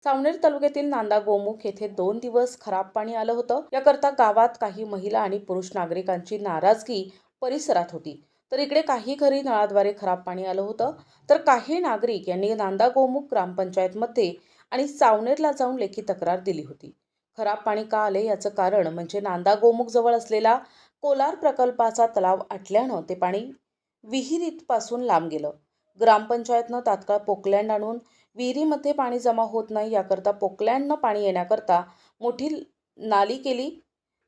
सावनेर तालुक्यातील नांदा गोमुख येथे 2 दिवस खराब पाणी आलं होतं। याकरता गावात काही महिला आणि पुरुष नागरिकांची नाराजगी परिसरात होती। तर इकडे काही घरी नळाद्वारे खराब पाणी आलं होतं, तर काही नागरिक यांनी नांदा गोमुख ग्रामपंचायतमध्ये आणि सावनेरला जाऊन लेखी तक्रार दिली होती। खराब पाणी का आले याचं कारण म्हणजे नांदा गोमुख जवळ असलेला कोलार प्रकल्पाचा तलाव आटल्यानं ते पाणी विहिरीपासून लांब गेलं। ग्रामपंचायतनं तात्काळ पोकलँड आणून विहिरीमध्ये पाणी जमा होत नाही याकरता पोकलँडनं पाणी येण्याकरता मोठी नाली केली।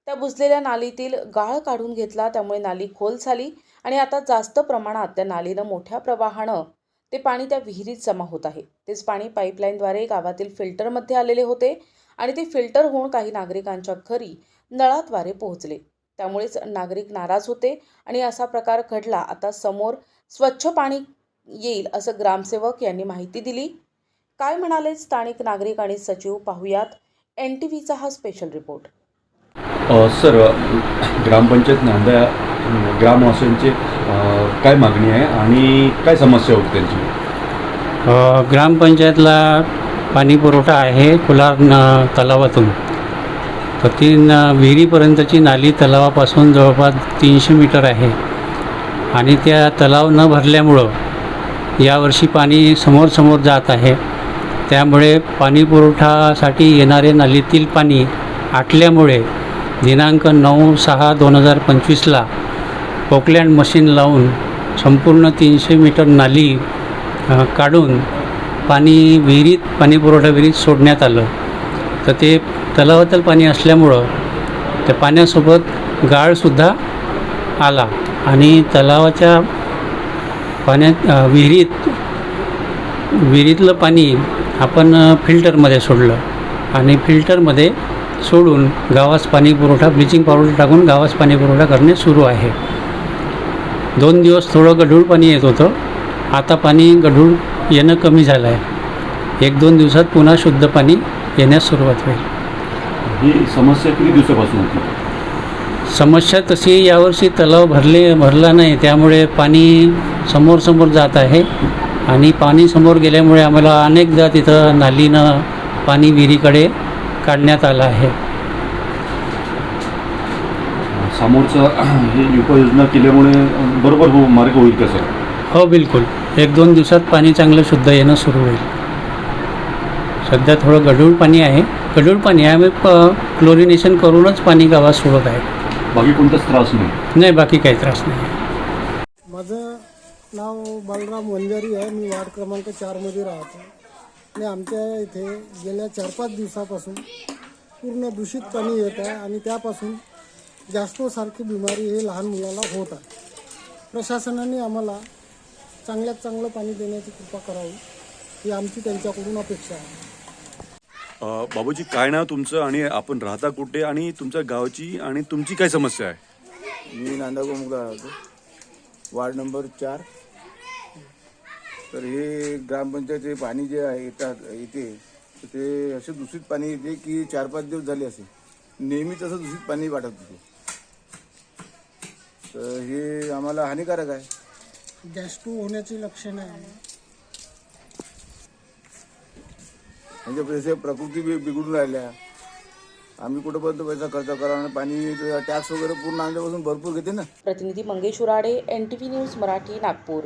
त्या बुजलेल्या नालीतील गाळ काढून घेतला, त्यामुळे नाली खोल झाली आणि आता जास्त प्रमाणात त्या नालीनं मोठ्या प्रवाहानं ते पाणी त्या विहिरीत जमा होत आहे। तेच पाणी पाईपलाईनद्वारे गावातील फिल्टरमध्ये आलेले होते आणि ते फिल्टर होऊन काही नागरिकांच्या घरी नळाद्वारे पोहोचले। त्यामुळेच नागरिक नाराज होते आणि असा प्रकार घडला। आता समोर स्वच्छ पाणी येईल असं ग्रामसेवक यांनी माहिती दिली। काय म्हणाले स्थानिक नागरिक आणि सचिव, पाहुयात NTVचा हा स्पेशल रिपोर्ट। सर, ग्रामपंचायत नांदा ग्रामवासियांची काय मागणी आहे आणि काय समस्या होती त्यांची? ग्रामपंचायतला पाणी पुरवठा आहे कोलार तलावातून, तर ती विहिरीपर्यंतची नाली तलावापासून जवळपास 300 मीटर आहे आणि त्या तलाव न भरल्यामुळं यावर्षी पाणी समोर जात आहे। त्यामुळे पाणी पुरवठासाठी येणारे नालीतील पाणी आटल्यामुळे दिनांक 9/6/2025ला पोकलँड मशीन लावून संपूर्ण 300 मीटर नाली काढून पाणी पाणी पुरवठा विहिरीत सोडण्यात आलं। तर ते तलावातील पाणी असल्यामुळं त्या पाण्यासोबत गाळसुद्धा आला आणि तलावाच्या पाण्यात विहिरीतलं पाणी आपण फिल्टरमध्ये सोडलं आणि फिल्टरमध्ये सोडून गावास पाणी पुरवठा ब्लिचिंग पावडर टाकून गावास पाणी पुरवठा करणे सुरू आहे। 2 दिवस थोडं गढूळ पाणी येत होतं, आता पाणी गढूळ येणं कमी झालं आहे। 1-2 दिवसात पुन्हा शुद्ध पाणी येण्यास सुरुवात होईल। ही समस्या किती दिवसापासून होती? समस्या तशी यावर्षी तलाव भरला नाही, त्यामुळे पाणी समोर जात आहे आणि पाणी समोर गेल्यामुळे आम्हाला अनेकदा तिथं नालीनं पाणी विहिरीकडे काढण्यात आलं आहे। समोरचं ही उपाययोजना केल्यामुळे बरोबर मार्ग होईल का सर? हो, बिलकुल। 1-2 दिवसात पाणी चांगलं शुद्ध येणं सुरू होईल। सध्या थोडं गढूळ पाणी आहे, आम्ही क्लोरिनेशन करूनच पाणी गावात सोडत आहे। बाकी कोणताच त्रास नाही, बाकी काही त्रास नाही। माझं नाव बलराम वंजारी आहे, मी वार्ड क्रमांक 4 मध्ये राहतो आणि आमच्या इथे गेल्या 4-5 दिवसापासून पूर्ण दूषित पाणी येत आहे आणि त्यापासून गॅस्ट्रोसारखी बिमारी हे लहान मुलाला होत आहे। प्रशासनाने आम्हाला चांगल्यात चांगलं पाणी देण्याची कृपा करावी ही आमची त्यांच्याकडून अपेक्षा आहे। बाबूजी, काय नाव तुमचं आणि आपण राहता कुठे आणि तुमच्या गावची आणि तुमची काय समस्या आहे? मी नांदा गोमुखला राहतो, वार्ड नंबर 4। तर हे ग्रामपंचायतचे पाणी जे आहे इथे ते असे दूषित पाणी येते की 4-5 दिवस झाले असे नेहमीच असं दूषित पाणी वाटत होते। तर हे आम्हाला हानिकारक आहे। गॅस्ट्रो होण्याची लक्षणं आहे, म्हणजे पैसे प्रकृती बिघडून राहिल्या। आम्ही कुठंपर्यंत पैसा खर्च करावा आणि पाणी टॅक्स वगैरे पूर्ण आणल्यापासून भरपूर घेते ना। प्रतिनिधी मंगेश उराडे, NTV न्यूज मराठी, नागपूर।